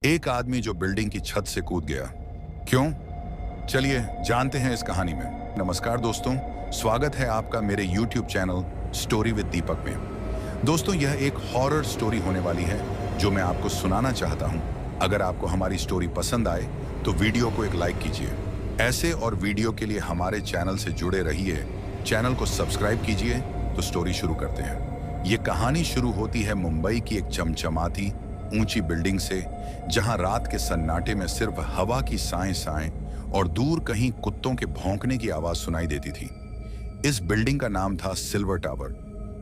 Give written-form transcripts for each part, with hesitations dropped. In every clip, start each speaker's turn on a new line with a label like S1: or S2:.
S1: एक आदमी जो बिल्डिंग की छत से कूद गया। क्यों? चलिए जानते हैं इस कहानी में। नमस्कार दोस्तों, स्वागत है आपका मेरे YouTube चैनल स्टोरी विद दीपक में। दोस्तों, यह एक हॉरर स्टोरी होने वाली है जो मैं आपको सुनाना चाहता हूं। अगर आपको हमारी स्टोरी पसंद आए तो वीडियो को एक लाइक कीजिए। ऐसे और वीडियो के लिए हमारे चैनल से जुड़े रहिए। चैनल को सब्सक्राइब कीजिए। तो स्टोरी शुरू करते हैं। ये कहानी शुरू होती है मुंबई की एक चमचमाती ऊंची बिल्डिंग से, जहां रात के सन्नाटे में सिर्फ हवा की साएं और दूर कहीं कुत्तों के भौंकने की आवाज सुनाई देती थी। इस बिल्डिंग का नाम था सिल्वर टावर,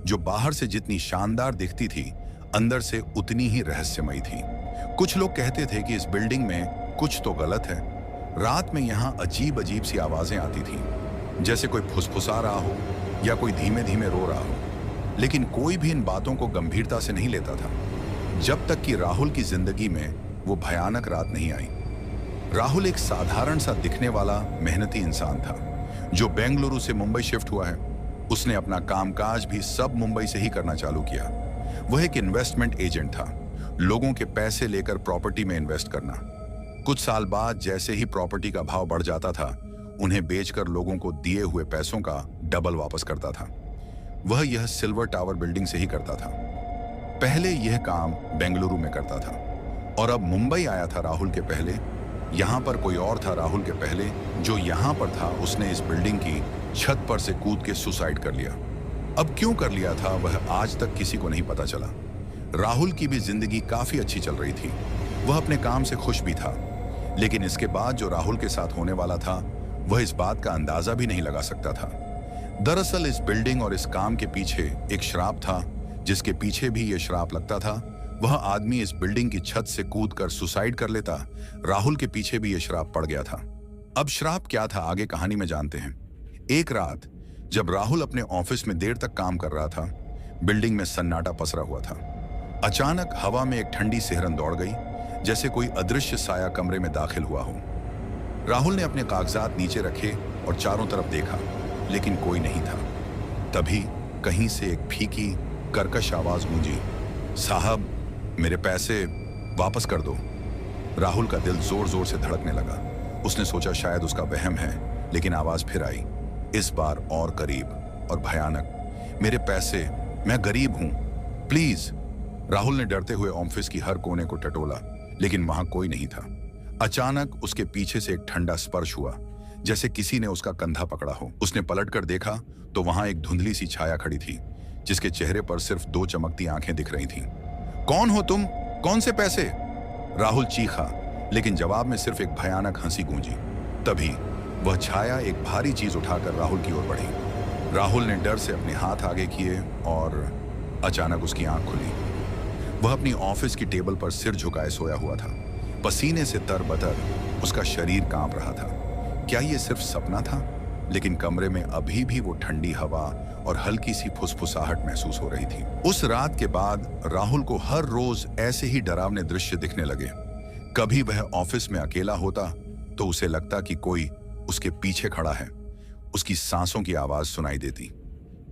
S1: जो बाहर से जितनी शानदार दिखती थी, अंदर से उतनी ही रहस्यमयी थी। कुछ लोग कहते थे कि इस बिल्डिंग में कुछ तो गलत है। रात में यहां अजीब अजीब सी आवाजें आती थी, जैसे कोई फुसफुसा रहा हो या कोई धीमे धीमे रो रहा हो। लेकिन कोई भी इन बातों को गंभीरता से नहीं लेता था, जब तक कि राहुल की जिंदगी में वो भयानक रात नहीं आई। राहुल एक साधारण सा दिखने वाला मेहनती इंसान था, जो बेंगलुरु से मुंबई शिफ्ट हुआ है। उसने अपना कामकाज भी सब मुंबई से ही करना चालू किया। वह एक इन्वेस्टमेंट एजेंट था, लोगों के पैसे लेकर प्रॉपर्टी में इन्वेस्ट करना। कुछ साल बाद जैसे ही प्रॉपर्टी का भाव बढ़ जाता था, उन्हें बेचकर लोगों को दिए हुए पैसों का डबल वापस करता था। वह यह सिल्वर टावर बिल्डिंग से ही करता था। पहले यह काम बेंगलुरु में करता था और अब मुंबई आया था राहुल के पहले। यहाँ पर कोई और था राहुल के पहले, जो यहाँ पर था। उसने इस बिल्डिंग की छत पर से कूद के सुसाइड कर लिया। अब क्यों कर लिया था, वह आज तक किसी को नहीं पता चला। राहुल की भी जिंदगी काफी अच्छी चल रही थी। वह अपने काम से खुश भी था, लेकिन इसके बाद जो राहुल के साथ होने वाला था, वह इस बात का अंदाजा भी नहीं लगा सकता था। दरअसल इस बिल्डिंग और इस काम के पीछे एक श्राप था, जिसके पीछे भी यह श्राप लगता था। वह आदमी इस बिल्डिंग की छत से कूदकर सुसाइड कर लेता। राहुल के पीछे भी यह श्राप पड़ गया था। अब श्राप क्या था, आगे कहानी में जानते हैं। एक रात जब राहुल अपने ऑफिस में देर तक काम कर रहा था, बिल्डिंग में सन्नाटा पसरा हुआ था। अचानक हवा में एक ठंडी सिहरन दौड़ गई, जैसे कोई अदृश्य साया कमरे में दाखिल हुआ हो। राहुल ने अपने कागजात नीचे रखे और चारों तरफ देखा, लेकिन कोई नहीं था। तभी कहीं से एक फीकी कर्कश आवाज गूंजी, साहब मेरे पैसे वापस कर दो। राहुल का दिल जोर जोर से धड़कने लगा। उसने सोचा शायद उसका वहम है, लेकिन आवाज फिर आई, इस बार और करीब और भयानक, मेरे पैसे, मैं गरीब हूं, प्लीज। राहुल ने डरते हुए ऑफिस की हर कोने को टटोला, लेकिन वहां कोई नहीं था। अचानक उसके पीछे से एक ठंडा स्पर्श हुआ, जैसे किसी ने उसका कंधा पकड़ा हो। उसने पलटकर देखा तो वहां एक धुंधली सी छाया खड़ी थी, जिसके चेहरे पर सिर्फ दो चमकती आंखें दिख रही थीं। कौन हो तुम? कौन से पैसे? राहुल चीखा, लेकिन जवाब में सिर्फ एक भयानक हंसी गूंजी। तभी वह छाया एक भारी चीज उठाकर राहुल की ओर बढ़ी। राहुल ने डर से अपने हाथ आगे किए और अचानक उसकी आंख खुली। वह अपनी ऑफिस की टेबल पर सिर झुकाए सोया हुआ था। पसीने से तरबतर उसका शरीर कांप रहा था। क्या यह सिर्फ सपना था? लेकिन कमरे में अभी भी वो ठंडी हवा और हल्की सी फुसफुसाहट महसूस हो रही थी। उस रात के बाद राहुल को हर रोज ऐसे ही डरावने दृश्य दिखने लगे। कभी वह ऑफिस में अकेला होता तो उसे लगता कि कोई उसके पीछे खड़ा है। उसकी सांसों की आवाज सुनाई देती।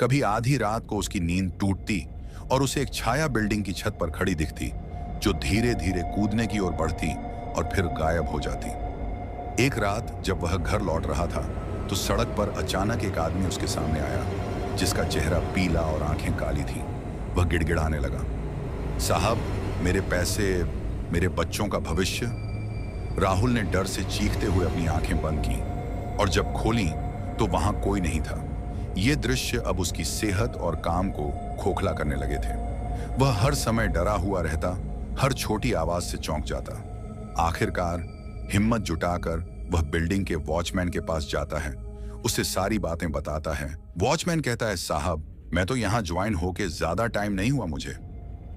S1: कभी आधी रात को उसकी नींद टूटती और उसे एक छाया बिल्डिंग की छत पर खड़ी दिखती, जो धीरे धीरे कूदने की ओर बढ़ती और फिर गायब हो जाती। एक रात जब वह घर लौट रहा था तो सड़क पर अचानक एक आदमी उसके सामने आया, जिसका चेहरा पीला और आंखें काली थीं। वह गिड़गिड़ाने लगा, साहब मेरे पैसे, मेरे बच्चों का भविष्य। राहुल ने डर से चीखते हुए अपनी आंखें बंद की और जब खोली तो वहां कोई नहीं था। ये दृश्य अब उसकी सेहत और काम को खोखला करने लगे थे। वह हर समय डरा हुआ रहता, हर छोटी आवाज से चौंक जाता। आखिरकार हिम्मत जुटाकर वह बिल्डिंग के वॉचमैन के पास जाता है, उससे सारी बातें बताता है। वॉचमैन कहता है, साहब मैं तो यहाँ ज्वाइन होके ज्यादा टाइम नहीं हुआ, मुझे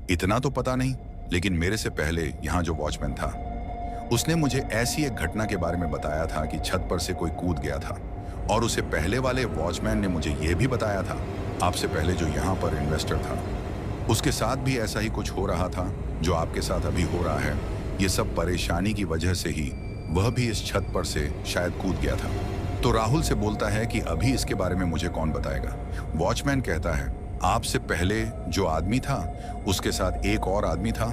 S1: इतना तो पता नहीं, लेकिन मेरे से पहले यहाँ जो वॉचमैन था, उसने मुझे ऐसी एक घटना के बारे में बताया था कि छत पर से कोई कूद गया था। और उसे पहले वाले वॉचमैन ने मुझे यह भी बताया था, आपसे पहले जो यहाँ पर इन्वेस्टर था, उसके साथ भी ऐसा ही कुछ हो रहा था जो आपके साथ अभी हो रहा है। ये सब परेशानी की वजह से ही वह भी इस छत पर से शायद कूद गया था। तो राहुल से बोलता है कि अभी इसके बारे में मुझे कौन बताएगा। वॉचमैन कहता है, आपसे पहले जो आदमी था उसके साथ एक और आदमी था,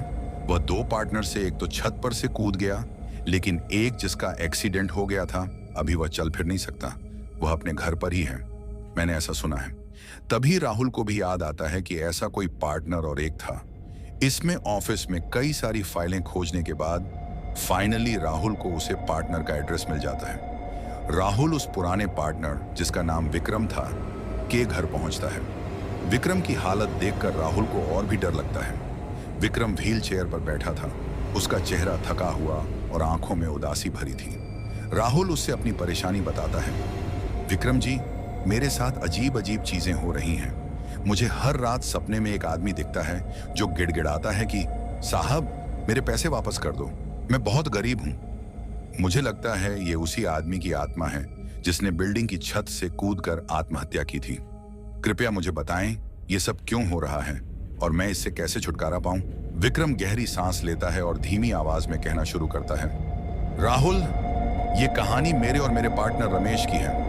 S1: वह दो पार्टनर से एक तो छत पर से कूद गया, लेकिन एक जिसका एक्सीडेंट हो गया था अभी वह चल फिर नहीं सकता, वह अपने घर पर ही है। मैंने ऐसा सुना है। तभी राहुल को भी याद आता है कि ऐसा कोई पार्टनर और एक था। इसमें ऑफिस में कई सारी फाइलें खोजने के बाद फाइनली राहुल को उसे पार्टनर का एड्रेस मिल जाता है। राहुल उस पुराने पार्टनर जिसका नाम विक्रम था के घर पहुंचता है। विक्रम की हालत देखकर राहुल को और भी डर लगता है। विक्रम व्हील चेयर पर बैठा था, उसका चेहरा थका हुआ और आंखों में उदासी भरी थी। राहुल उससे अपनी परेशानी बताता है। विक्रम जी, मेरे साथ अजीब अजीब चीजें हो रही हैं। मुझे हर रात सपने में एक आदमी दिखता है जो गिड़गिड़ाता है कि साहब मेरे पैसे वापस कर दो, मैं बहुत गरीब हूं। मुझे लगता है ये उसी आदमी की आत्मा है जिसने बिल्डिंग की छत से कूदकर आत्महत्या की थी। कृपया मुझे बताएं ये सब क्यों हो रहा है और मैं इससे कैसे छुटकारा पाऊं। विक्रम गहरी सांस लेता है और धीमी आवाज में कहना शुरू करता है। राहुल, ये कहानी मेरे और मेरे पार्टनर रमेश की है।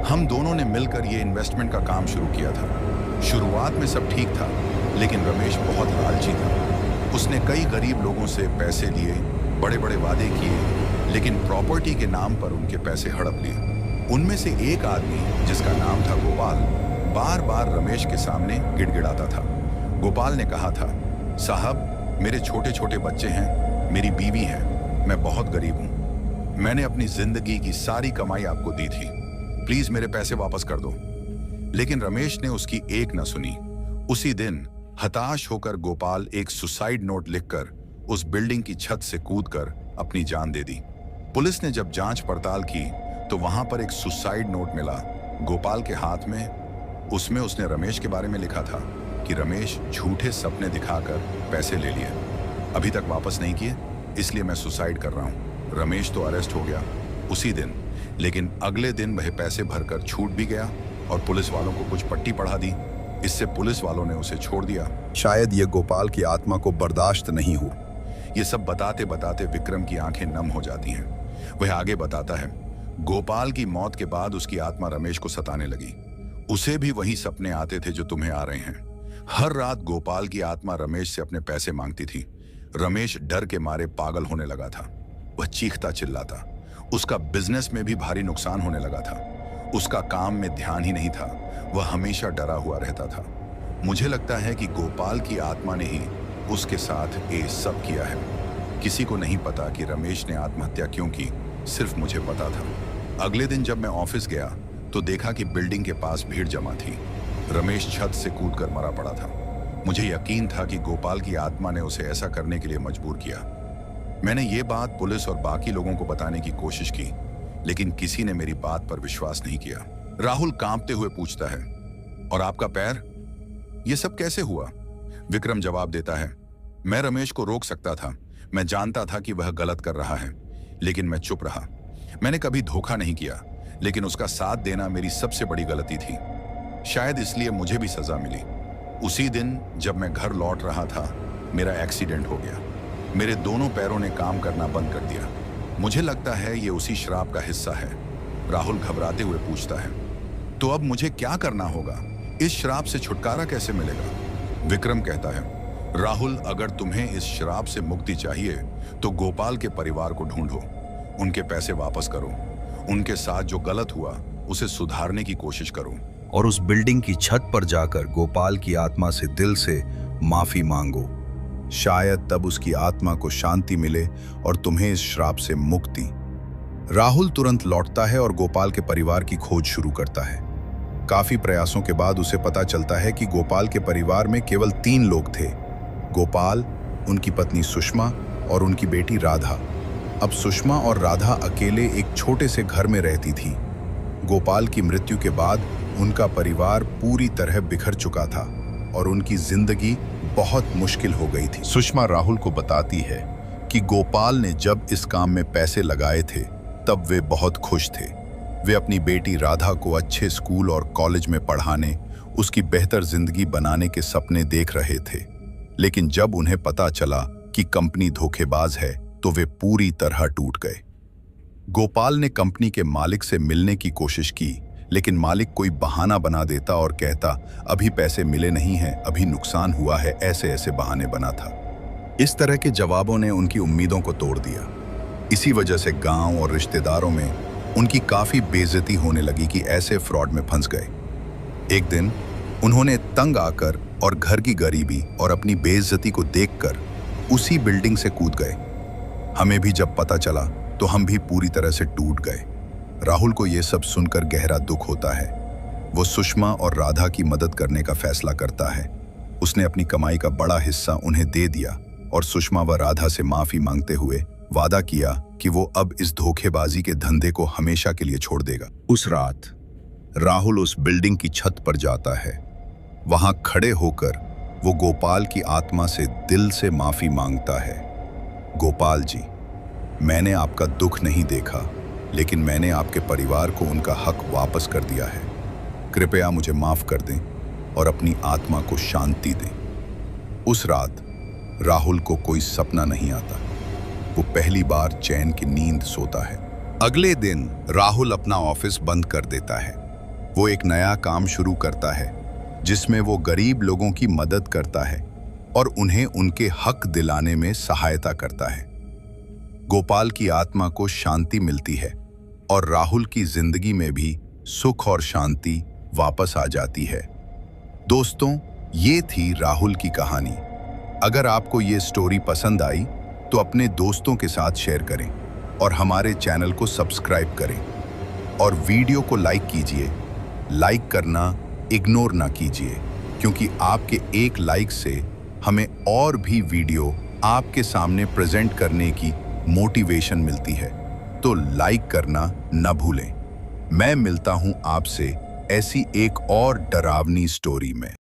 S1: हम दोनों ने मिलकर ये इन्वेस्टमेंट का काम शुरू किया था। शुरुआत में सब ठीक था, लेकिन रमेश बहुत लालची था। उसने कई गरीब लोगों से पैसे लिए, बड़े बड़े वादे किए, लेकिन प्रॉपर्टी के नाम पर उनके पैसे हड़प लिए। उनमें से एक आदमी जिसका नाम था गोपाल बार बार रमेश के सामने गिड़गिड़ाता था। गोपाल ने कहा था, साहब मेरे छोटे छोटे बच्चे हैं, मेरी बीवी है, मैं बहुत गरीब हूं। मैंने अपनी जिंदगी की सारी कमाई आपको दी थी, प्लीज मेरे पैसे वापस कर दो। लेकिन रमेश ने उसकी एक न सुनी। उसी दिन हताश होकर गोपाल एक सुसाइड नोट लिखकर उस बिल्डिंग की छत से कूदकर अपनी जान दे दी। पुलिस ने जब जांच पड़ताल की तो वहां पर एक सुसाइड नोट मिला गोपाल के हाथ में। उसमें उसने रमेश के बारे में लिखा था कि रमेश झूठे सपने दिखाकर पैसे ले लिए, अभी तक वापस नहीं किए, इसलिए मैं सुसाइड कर रहा हूं। रमेश तो अरेस्ट हो गया उसी दिन, लेकिन अगले दिन वह पैसे भरकर छूट भी गया और पुलिस वालों को कुछ पट्टी पढ़ा दी। इससे पुलिस वालों ने उसे छोड़ दिया।
S2: शायद ये गोपाल की आत्मा को बर्दाश्त नहीं हो।
S1: ये सब बताते बताते विक्रम की आंखें नम हो जाती हैं। वह आगे बताता है, गोपाल की मौत के बाद उसकी आत्मा रमेश को सताने लगी। उसे भी वही सपने आते थे जो तुम्हें आ रहे हैं। हर रात गोपाल की आत्मा रमेश से अपने पैसे मांगती थी। रमेश डर के मारे पागल होने लगा था। वह चीखता चिल्लाता। उसका बिजनेस में भी भारी नुकसान होने लगा था। उसका काम में ध्यान ही नहीं था। वह हमेशा डरा हुआ रहता था। मुझे लगता है कि गोपाल की आत्मा ने ही उसके साथ ये सब किया है। किसी को नहीं पता कि रमेश ने आत्महत्या क्यों की, सिर्फ मुझे पता था। अगले दिन जब मैं ऑफिस गया तो देखा कि बिल्डिंग के पास भीड़ जमा थी। रमेश छत से कूदकर मरा पड़ा था। मुझे यकीन था कि गोपाल की आत्मा ने उसे ऐसा करने के लिए मजबूर किया। मैंने ये बात पुलिस और बाकी लोगों को बताने की कोशिश की, लेकिन किसी ने मेरी बात पर विश्वास नहीं किया। राहुल कांपते हुए पूछता है, और आपका पैर? ये सब कैसे हुआ? विक्रम जवाब देता है, मैं रमेश को रोक सकता था। मैं जानता था कि वह गलत कर रहा है, लेकिन मैं चुप रहा। मैंने कभी धोखा नहीं किया, लेकिन उसका साथ देना मेरी सबसे बड़ी गलती थी। शायद इसलिए मुझे भी सजा मिली। उसी दिन जब मैं घर लौट रहा था, मेरा एक्सीडेंट हो गया। मेरे दोनों पैरों ने काम करना बंद कर दिया। मुझे लगता है ये उसी श्राप का हिस्सा है। राहुल घबराते हुए पूछता है, तो अब मुझे क्या करना होगा? इस श्राप से छुटकारा कैसे मिलेगा? विक्रम कहता है, राहुल, अगर तुम्हें इस श्राप से मुक्ति चाहिए तो गोपाल के परिवार को ढूंढो, उनके पैसे वापस करो, उनके साथ जो गलत हुआ उसे सुधारने की कोशिश करो,
S2: और उस बिल्डिंग की छत पर जाकर गोपाल की आत्मा से दिल से माफी मांगो। शायद तब उसकी आत्मा को शांति मिले और तुम्हें इस श्राप से मुक्ति। राहुल तुरंत लौटता है और गोपाल के परिवार की खोज शुरू करता है। काफी प्रयासों के बाद उसे पता चलता है कि गोपाल के परिवार में केवल 3 लोग थे, गोपाल, उनकी पत्नी सुषमा और उनकी बेटी राधा। अब सुषमा और राधा अकेले एक छोटे से घर में रहती थी। गोपाल की मृत्यु के बाद उनका परिवार पूरी तरह बिखर चुका था और उनकी जिंदगी बहुत मुश्किल हो गई थी। सुषमा राहुल को बताती है कि गोपाल ने जब इस काम में पैसे लगाए थे तब वे बहुत खुश थे। वे अपनी बेटी राधा को अच्छे स्कूल और कॉलेज में पढ़ाने, उसकी बेहतर जिंदगी बनाने के सपने देख रहे थे। लेकिन जब उन्हें पता चला कि कंपनी धोखेबाज है तो वे पूरी तरह टूट गए। गोपाल ने कंपनी के मालिक से मिलने की कोशिश की, लेकिन मालिक कोई बहाना बना देता और कहता, अभी पैसे मिले नहीं हैं, अभी नुकसान हुआ है, ऐसे ऐसे बहाने बना था। इस तरह के जवाबों ने उनकी उम्मीदों को तोड़ दिया। इसी वजह से गांव और रिश्तेदारों में उनकी काफी बेइज्जती होने लगी कि ऐसे फ्रॉड में फंस गए। एक दिन उन्होंने तंग आकर और घर की गरीबी और अपनी बेइज्जती को देखकर उसी बिल्डिंग से कूद गए। हमें भी जब पता चला तो हम भी पूरी तरह से टूट गए। राहुल को यह सब सुनकर गहरा दुख होता है। वो सुषमा और राधा की मदद करने का फैसला करता है। उसने अपनी कमाई का बड़ा हिस्सा उन्हें दे दिया और सुषमा व राधा से माफी मांगते हुए वादा किया कि वो अब इस धोखेबाजी के धंधे को हमेशा के लिए छोड़ देगा। उस रात राहुल उस बिल्डिंग की छत पर जाता है। वहां खड़े होकर वो गोपाल की आत्मा से दिल से माफी मांगता है। गोपाल जी, मैंने आपका दुख नहीं देखा, लेकिन मैंने आपके परिवार को उनका हक वापस कर दिया है। कृपया मुझे माफ कर दें और अपनी आत्मा को शांति दें। उस रात राहुल को कोई सपना नहीं आता। वो पहली बार चैन की नींद सोता है। अगले दिन राहुल अपना ऑफिस बंद कर देता है। वो एक नया काम शुरू करता है जिसमें वो गरीब लोगों की मदद करता है और उन्हें उनके हक दिलाने में सहायता करता है। गोपाल की आत्मा को शांति मिलती है और राहुल की जिंदगी में भी सुख और शांति वापस आ जाती है। दोस्तों, ये थी राहुल की कहानी। अगर आपको ये स्टोरी पसंद आई तो अपने दोस्तों के साथ शेयर करें और हमारे चैनल को सब्सक्राइब करें और वीडियो को लाइक कीजिए। लाइक करना इग्नोर ना कीजिए, क्योंकि आपके एक लाइक से हमें और भी वीडियो आपके सामने प्रेजेंट करने की मोटिवेशन मिलती है। तो लाइक करना न भूलें। मैं मिलता हूं आपसे ऐसी एक और डरावनी स्टोरी में।